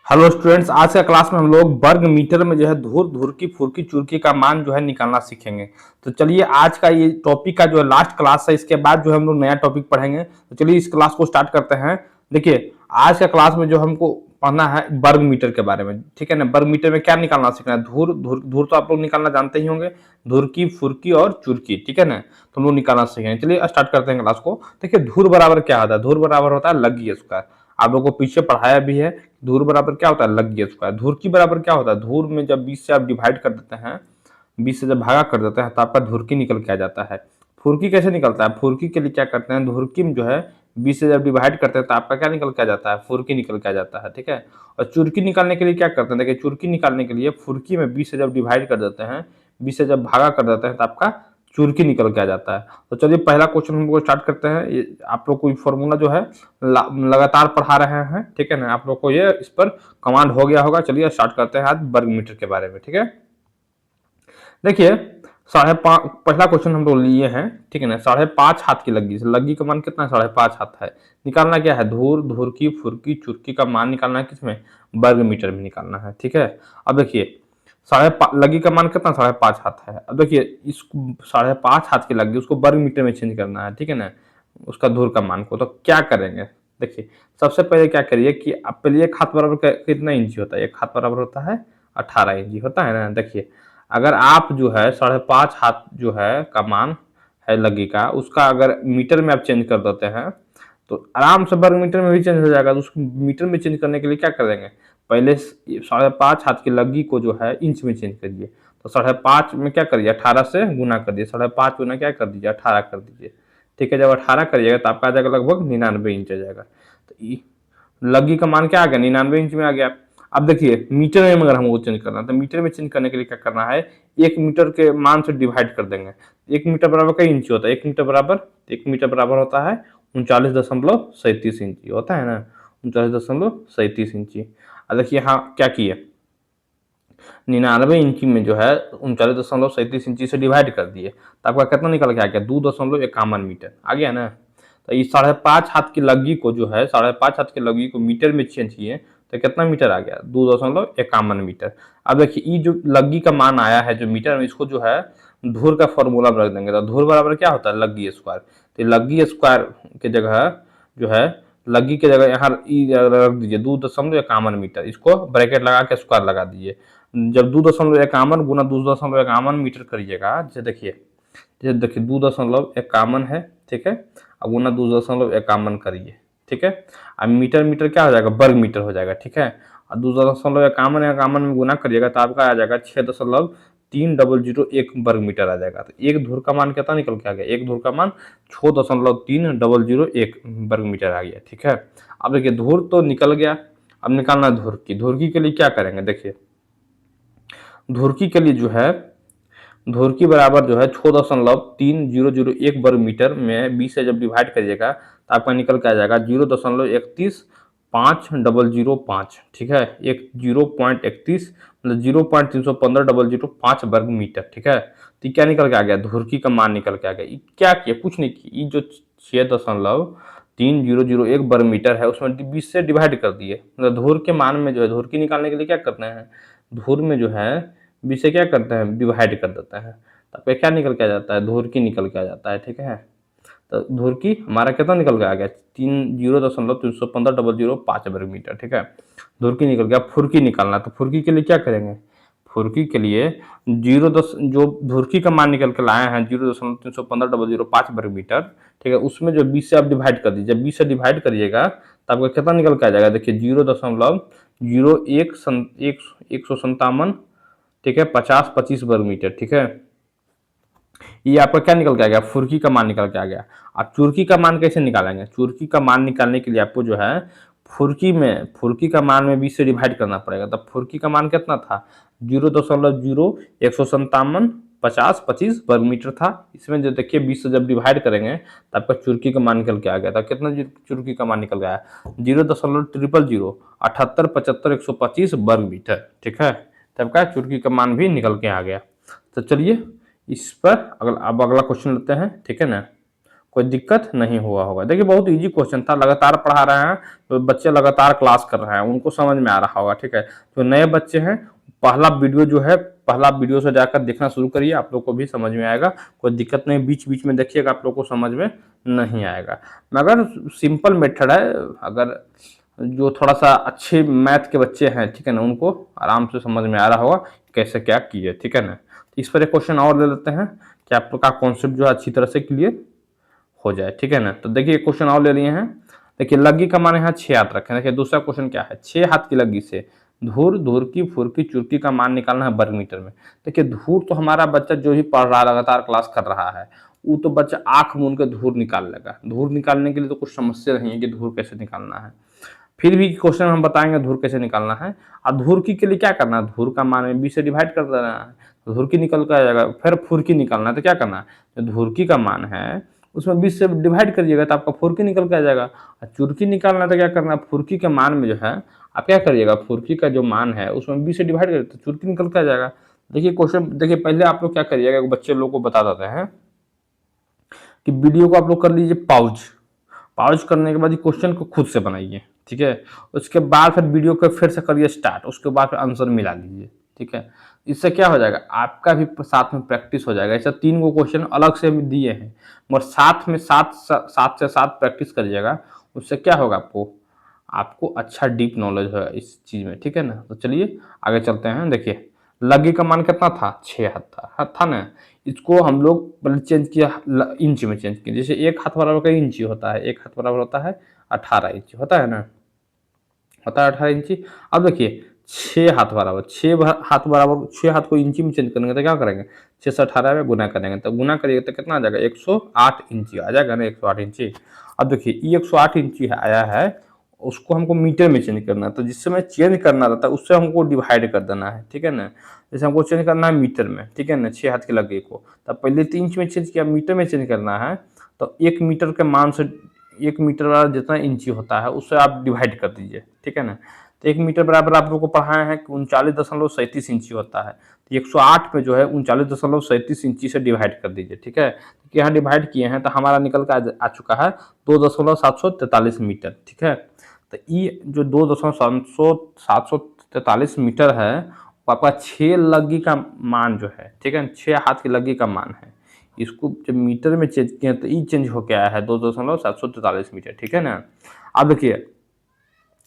Hello students, आज का class में हम लोग वर्ग मीटर में जो है धूर धुरकी फुरकी चुरकी का मान जो है निकालना सीखेंगे। तो चलिए आज का ये टॉपिक का जो है लास्ट क्लास है, इसके बाद जो हम लोग नया टॉपिक पढ़ेंगे। तो चलिए इस क्लास को स्टार्ट करते हैं। देखिए आज का क्लास में जो हमको पढ़ना है वर्ग मीटर के बारे में, ठीक है ना। वर्ग मीटर में क्या निकालना सीखना है? धूर धूर धूर तो आप लोग निकालना जानते ही होंगे, धुरकी फुरकी और चुरकी, ठीक है ना। तो हम लोग निकालना सीखेंगे। चलिए स्टार्ट करते हैं क्लास को। देखिए धूर बराबर क्या होता है? धूर बराबर होता है लघी स्क्वायर। आप लोगों को पीछे पढ़ाया भी है। धूर बराबर क्या होता है? लघी स्क्वायर। धूर की बराबर क्या होता है? धूर में जब 20 से आप डिवाइड कर देते हैं, 20 से जब भागा कर देते हैं तो आपका धुरकी निकल के आ जाता है। फुरकी कैसे निकलता है? फुरकी के लिए क्या करते हैं? धुरकी में जो है 20 से जब डिवाइड करते हैं तो आपका क्या निकल के आ जाता है? फुरकी निकल के आ जाता है, ठीक है। और चुरकी निकालने के लिए क्या करते हैं? देखिए चुरकी निकालने के लिए फुरकी में 20 से जब डिवाइड कर देते हैं, 20 से जब भागा कर देते हैं तो आपका चुरकी निकल के आ जाता है। तो चलिए पहला क्वेश्चन हम लोग स्टार्ट करते हैं। ये आप लोग को फॉर्मूला जो है लगातार पढ़ा रहे हैं, ठीक है ना। आप लोग को ये इस पर कमांड हो गया होगा। चलिए स्टार्ट करते हैं आज वर्ग मीटर के बारे में, ठीक है। देखिए पहला क्वेश्चन हम लोग लिए हैं, ठीक है ना। 5.5 हाथ की लग्गी, लग्गी का मान कितना है? 5.5 हाथ है। निकालना क्या है? धूर धुरकी फुरकी चुरकी का मान निकालना है, किसमें? वर्ग मीटर में निकालना है, ठीक है। अब देखिए लग्गी का मान कितना? 5.5 हाथ है। अब देखिए इस 5.5 हाथ की लग्गी उसको वर्ग मीटर में चेंज करना है, ठीक है ना, उसका धूर का मान को। तो क्या करेंगे? देखिए सबसे पहले क्या करिए कि आप पहले एक हाथ बराबर कितना इंची होता है? एक हाथ बराबर होता है 18 इंची होता है ना। देखिए अगर आप जो है 5.5 हाथ जो है का मान है लग्गी का, उसका अगर मीटर में आप चेंज कर देते हैं तो आराम से वर्ग मीटर में भी चेंज हो जाएगा। तो उसको मीटर में चेंज करने के लिए क्या करेंगे? पहले 5.5 हाथ की लग्गी को जो है इंच में चेंज करिए। तो 5.5 में क्या करिए? 18 से गुना कर दिए। 5.5 गुना क्या कर दीजिए? 18 कर दीजिए, ठीक है। जब 18 करिएगा तो आपका आ जाएगा लगभग 99 इंच आ जाएगा। तो लग्गी का मान क्या आ गया? 99 इंच में आ गया। अब देखिए मीटर में अगर हमको चेंज करना है तो मीटर में चेंज करने के लिए क्या करना है? 1 मीटर के मान से डिवाइड कर देंगे। 1 मीटर बराबर कई इंची होता है? 1 मीटर बराबर होता है 39.37 इंची होता है ना। 39.37 इंची। अब देखिए यहाँ क्या किए? 99 इंची में जो है 39.37 इंची से डिवाइड कर दिए तो आपका कितना निकल के आ गया? 2.51 मीटर आ गया ना। तो ये 5.5 हाथ की लग्गी को जो है 5.5 हाथ की लग्गी को मीटर में चेंज किए तो कितना मीटर आ गया? 2.51 मीटर। अब देखिए ये जो लग्गी का मान आया है जो मीटर में, इसको जो है धूर का फॉर्मूला रख देंगे। तो धूर बराबर क्या होता है? लग्गी स्क्वायर। तो लग्गी स्क्वायर के जगह जो है लग्गी के जगह यहाँ रख दीजिए 2.51 मीटर। इसको ब्रैकेट लगा के स्क्वायर लगा दीजिए। जब 2.51 गुना 2.51 मीटर करिएगा, जैसे देखिए 2.51 है, ठीक है। अब गुना 2.51 करिए, ठीक है। अब मीटर मीटर क्या हो जाएगा? वर्ग मीटर हो जाएगा, ठीक है। और 2.51 में गुना करिएगा तो आपका आ जाएगा 6.3001 वर्ग मीटर आ जाएगा। तो एक धूर का मान कितना निकल के आ गया? एक धूर का मान 6.3001 वर्ग मीटर आ गया, ठीक है। अब देखिए धूर तो निकल गया। अब निकालना धुरकी के लिए क्या करेंगे? देखिए धुरकी के लिए जो है धुरकी बराबर जो है 6.3001 वर्ग मीटर में 20 से जब डिवाइड करिएगा तो आपका निकल के आ जाएगा 0.315005, ठीक है। 0.31 मतलब 0.315,005 वर्ग मीटर, ठीक है। तो क्या निकल के आ गया? धुरकी का मान निकल के आ गया। क्या किया? कुछ नहीं किया। ये जो 6.3001 वर्ग मीटर है उसमें 20 से डिवाइड कर दिए। मतलब धुर के मान में जो है धुरकी निकालने के लिए क्या करते हैं? धुर में जो है 20 से क्या करते हैं? डिवाइड कर देते हैं। तो आपका क्या निकल के आ जाता है? धुरकी निकल के आ जाता है, ठीक है। तो धुरकी हमारा कितना निकल के आ गया? 0.315,005 वर्ग मीटर, ठीक है। धुरकी निकल गया। फुरकी निकालना, तो फुरकी के लिए क्या करेंगे? फुरकी के लिए जो धुरकी का मान निकल के लाए हैं 0.315,005 वर्ग मीटर, ठीक है, उसमें जो 20 से आप डिवाइड कर दीजिए। जब 20 से डिवाइड करिएगा तो आपका कितना निकल के आ जाएगा? देखिए 0.01 ठीक है, 50-25 वर्ग मीटर, ठीक है। ये आपका क्या निकल के आ गया? फुर्की का मान निकल के आ गया। आप चुरकी का मान कैसे निकालेंगे? चुरकी का मान निकालने के लिए आपको जो है फुर्की का मान में 20 से डिवाइड करना पड़ेगा। तब फुर्की का मान कितना था? 0.0157 50-25 वर्ग मीटर था। इसमें जो देखिए 20 से जब डिवाइड करेंगे तो आपका चुरकी का मान निकल के आ गया था। कितना चुरकी का मान निकल गया? 0.0007875 वर्ग मीटर, ठीक है। तब का चुरकी का मान भी निकल के आ गया। तो चलिए इस पर अब अगला क्वेश्चन लेते हैं, ठीक है ना। कोई दिक्कत नहीं हुआ होगा। देखिए बहुत इजी क्वेश्चन था, लगातार पढ़ा रहे हैं तो बच्चे लगातार क्लास कर रहे हैं, उनको समझ में आ रहा होगा। ठीक है, जो नए बच्चे हैं पहला वीडियो से जाकर देखना शुरू करिए, आप लोग को भी समझ में आएगा, कोई दिक्कत नहीं। बीच बीच में देखिएगा, आप लोग को समझ में नहीं आएगा। मगर सिंपल मेथड है, अगर जो थोड़ा सा अच्छे मैथ के बच्चे हैं, ठीक है ना, उनको आराम से समझ में आ रहा होगा कैसे क्या किए। ठीक है ना, तो इस पर एक क्वेश्चन और ले लेते हैं कि आप लोग का कॉन्सेप्ट जो है अच्छी तरह से क्लियर हो जाए। ठीक है ना, तो देखिए क्वेश्चन और ले लिए हैं। देखिए लग्गी का मान यहाँ 6 हाथ रखे। देखिए दूसरा क्वेश्चन क्या है, 6 हाथ की लग्गी से धूर, धुरकी, फुरकी, चुरकी का मान निकालना है वर्ग मीटर में। देखिए धूर तो हमारा बच्चा जो ही पढ़ रहा है, लगातार क्लास कर रहा है, वो तो बच्चा आंख मूंद के धूर निकाल लेगा। धूर निकालने के लिए तो कुछ समस्या नहीं है कि धूर कैसे निकालना है। फिर भी क्वेश्चन हम बताएंगे धूर कैसे निकालना है। और धुरकी के लिए क्या करना है, धूर का मान में 20 से डिवाइड कर देना है, तो धुरकी निकल कर आ जाएगा। फिर फुरकी निकालना है, तो क्या करना है, जो धुरकी का मान है उसमें 20 से डिवाइड करिएगा तो आपका फुरकी निकल के आ जाएगा। और चुरकी निकालना है तो क्या करना है, फुरकी के मान में जो है आप क्या करिएगा, फुरकी का जो मान है उसमें 20 से डिवाइड करिए तो चुरकी निकल के आ जाएगा। देखिए क्वेश्चन, देखिए पहले आप लोग क्या करिएगा, बच्चे लोग को बता देते हैं कि वीडियो को आप लोग कर लीजिए पॉज। पॉज करने के बाद क्वेश्चन को खुद से बनाइए। ठीक है, उसके बाद फिर वीडियो को फिर से करिए स्टार्ट, उसके बाद फिर आंसर मिला लीजिए। ठीक है, इससे क्या हो जाएगा, आपका भी साथ में प्रैक्टिस हो जाएगा। ऐसा 3 गो क्वेश्चन अलग से दिए हैं, मगर साथ में सात से सात प्रैक्टिस करिएगा, उससे क्या होगा, आपको अच्छा डीप नॉलेज है इस चीज में। ठीक है ना, तो चलिए आगे चलते हैं। देखिए लग्गी का मान कितना था, 6 हाथ था ना। इसको हम लोग पहले चेंज किया, इंच में चेंज किया। जैसे 1 हाथ बराबर का इंची होता है, 1 हाथ बराबर होता है 18 इंच, होता है ना, होता है 18 इंची। अब देखिए 6 हाथ बराबर, 6 हाथ को इंची में चेंज करेंगे तो क्या करेंगे, 6 से 18 में गुना करेंगे, तो गुना करिएगा तो कितना आ जाएगा, 108 इंची आ जाएगा ना, 108 इंची। अब देखिए ये 108 इंची आया है, उसको हमको मीटर में चेंज करना है, तो जिससे मैं चेंज करना रहता है उससे हमको डिवाइड कर देना है। ठीक है ना, जैसे हमको चेंज करना है मीटर में, ठीक है ना, 6 हाथ के लगे को, तब पहले 3 इंच में चेंज किया, मीटर में चेंज करना है तो 1 मीटर के मान से, 1 मीटर वाला जितना इंची होता है उससे आप डिवाइड कर दीजिए। ठीक है ना, तो 1 मीटर बराबर आप लोग को पढ़ाया है कि 39.37 इंची होता है, तो 108 में जो है 39.37 इंची से डिवाइड कर दीजिए। ठीक है, तो यहाँ डिवाइड किए हैं तो हमारा निकल कर आ चुका है 2.743 मीटर। ठीक है, तो ये जो 2.743 मीटर है वो आपका 6 लग्गी का मान जो है, ठीक है, 6 हाथ की लग्गी का मान है। इसको जब मीटर में चेंज किया तो ई चेंज होकर आया है 2.743 मीटर। ठीक है ना, अब देखिए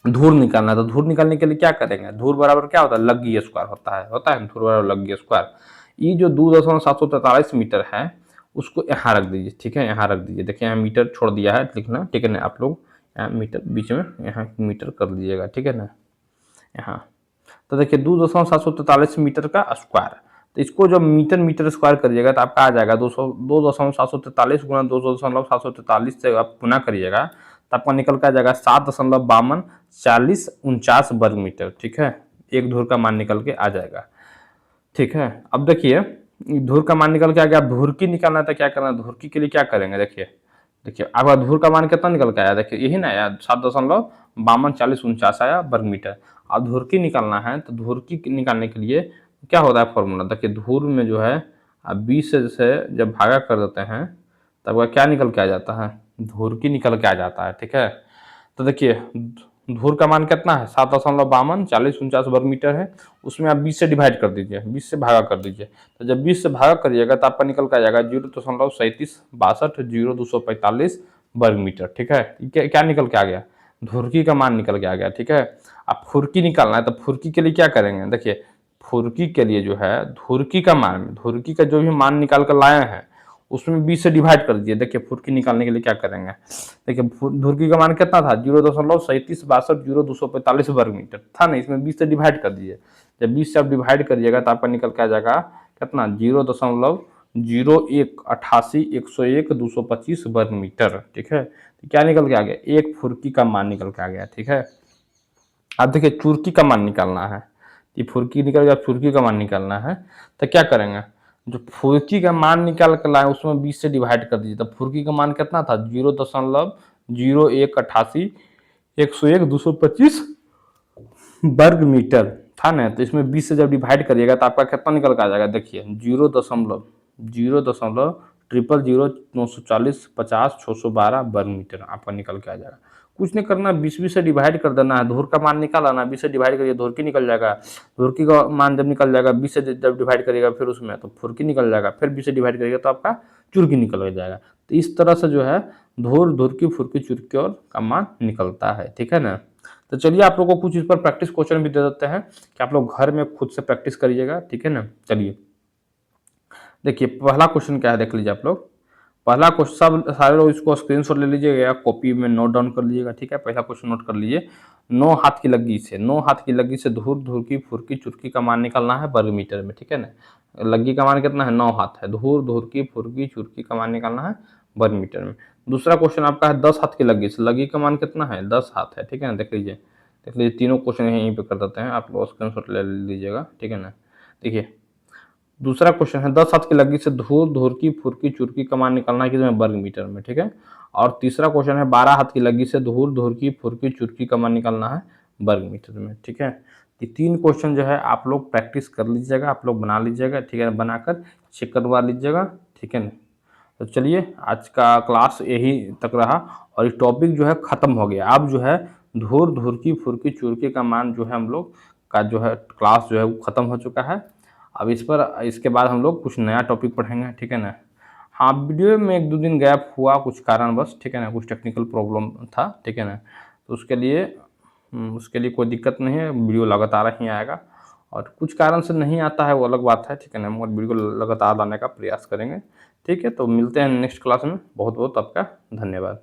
धूर निकालना है, तो धूर निकालने के लिए क्या करेंगे, धूर बराबर क्या होता है, लग्गी स्क्वायर होता है धूर बराबर लग्गी स्क्वायर। ये जो 2.743 मीटर है उसको यहाँ रख दीजिए। ठीक है, यहाँ रख दीजिए। देखिए यहाँ मीटर छोड़ दिया है लिखना, ठीक है ना, आप लोग यहाँ मीटर बीच में यहाँ मीटर कर लीजिएगा। ठीक है ना, यहाँ तो देखिए 2.743 मीटर का स्क्वायर, तो इसको जब मीटर स्क्वायर करिएगा तो आपका आ जाएगा 2.743 गुना 2.743 से आप गुना करिएगा तो आपका निकल कर आ जाएगा 7.5249 वर्ग मीटर। ठीक है, एक धूर का मान निकल के आ जाएगा। ठीक है, अब देखिए धूर का मान निकल के आ गया, धुरकी निकालना था, क्या करना, धुरकी के लिए क्या करेंगे, देखिए देखिए आपका धूर का मान कितना निकल के आया, देखिए यही ना आया 7.5249 आया वर्ग मीटर। अब धुरकी निकालना है, तो धुरकी निकालने के लिए क्या होता है फॉर्मूला, देखिए धूर में जो है अब 20 से जब भागा कर देते हैं तब क्या निकल के आ जाता है, धुरकी निकल के आ जाता है। ठीक है, तो देखिए धूर का मान कितना है, 7.5249 वर्ग मीटर है, उसमें आप 20 से डिवाइड कर दीजिए, 20 से भागा कर दीजिए, तो जब 20 से भागा करिएगा तो आपका निकल कर आ जाएगा 0.3762 वर्ग मीटर। ठीक है, क्या निकल के आ गया, धुरकी का मान निकल के आ गया। ठीक है, अब फुरकी निकालना है, तो फुरकी के लिए क्या करेंगे, देखिए फुरकी के लिए जो है धुरकी का मान, धुरकी का जो भी मान निकाल कर लाए हैं उसमें 20 से डिवाइड कर दीजिए। देखिए फुरकी निकालने के लिए क्या करेंगे, देखिए धुरकी का मान कितना था, 0.3762 वर्ग मीटर था ना, इसमें 20 से डिवाइड कर दीजिए। जब 20 से आप डिवाइड करिएगा तो आपका निकल के आ जाएगा कितना, 0.0188 वर्ग मीटर। ठीक है, तो क्या निकल के आ गया, एक फुरकी का मान निकल के आ गया। ठीक है, अब देखिए चुरकी का मान निकालना है, ये फुरकी निकल गया, चुरकी का मान निकालना है, तो क्या करेंगे, जो फुरकी का मान निकाल कर लाए उसमें 20 से डिवाइड कर दीजिए, तो फुरकी का मान कितना था, 0.0188 वर्ग मीटर था ना, तो इसमें 20 से जब डिवाइड करिएगा तो आपका कितना निकल कर आ जाएगा, देखिए 0.002 000 940 50 612 वर्ग मीटर आपका निकल के आ जाएगा। कुछ नहीं करना, 20-20 से डिवाइड कर देना है, धुर का मान निकाला ना, 20 से डिवाइड करिए धुरकी निकल जाएगा। धुरकी का मान जब निकल जाएगा 20 से जब डिवाइड करिएगा फिर उसमें तो फुरकी निकल जाएगा, फिर 20 से डिवाइड करिएगा तो आपका चुरकी निकल जाएगा। तो इस तरह से जो है धुर, धुरकी, फुरकी, चुरकी और का मान निकलता है, ठीक है ना। तो चलिए आप लोगों को कुछ इस पर प्रैक्टिस क्वेश्चन भी दे देते हैं कि आप लोग घर में खुद से प्रैक्टिस करिएगा, ठीक है ना। चलिए देखिए पहला क्वेश्चन क्या है देख लीजिए आप लोग। पहला क्वेश्चन सब सारे लोग इसको स्क्रीनशॉट ले लीजिएगा या कॉपी में नोट डाउन कर लीजिएगा, ठीक है। पहला क्वेश्चन नोट कर लीजिए। 9 हाथ की लग्गी से, 9 हाथ की लग्गी से धुर, धुरकी, फुरकी, चुरकी का मान निकालना है वर्ग मीटर में, ठीक है ना। लग्गी का मान कितना है, 9 हाथ है। धुर, धुरकी, फुरकी, चुरकी का मान निकालना है वर्ग मीटर में। दूसरा क्वेश्चन आपका है 10 हाथ की लग्गी से, लग्गी का मान कितना है, 10 हाथ है, ठीक है ना। देख लीजिए, देख लीजिए तीनों क्वेश्चन यहीं पे कर देते हैं, आप लोग स्क्रीनशॉट ले लीजिएगा, ठीक है ना। देखिए दूसरा क्वेश्चन है 10 हाथ की लग्गी से धुर, धुरकी, फुरकी, चुरकी का मान निकालना है कितने वर्ग मीटर में, ठीक है। और तीसरा क्वेश्चन है 12 हाथ की लग्गी से धुर, धुरकी, फुरकी, चुरकी का मान निकालना है वर्ग मीटर में, ठीक है। ये 3 क्वेश्चन जो है आप लोग प्रैक्टिस कर लीजिएगा, आप लोग बना लीजिएगा, ठीक है, बनाकर चेक करवा लीजिएगा, ठीक है ना। तो चलिए आज का क्लास यही तक रहा और ये टॉपिक जो है ख़त्म हो गया। अब जो है धुर, धुरकी, फुरकी, चुरकी का मान जो है हम लोग का जो है क्लास जो है वो ख़त्म हो चुका है। अब इस पर इसके बाद हम लोग कुछ नया टॉपिक पढ़ेंगे, ठीक है ना। हाँ वीडियो में 1-2 दिन गैप हुआ कुछ कारणवश, ठीक है ना, कुछ टेक्निकल प्रॉब्लम था, ठीक है ना। तो उसके लिए कोई दिक्कत नहीं है, वीडियो लगातार ही आएगा। और कुछ कारण से नहीं आता है वो अलग बात है, ठीक है ना, मगर वीडियो लगातार लाने का प्रयास करेंगे, ठीक है। तो मिलते हैं नेक्स्ट क्लास में, बहुत बहुत आपका धन्यवाद।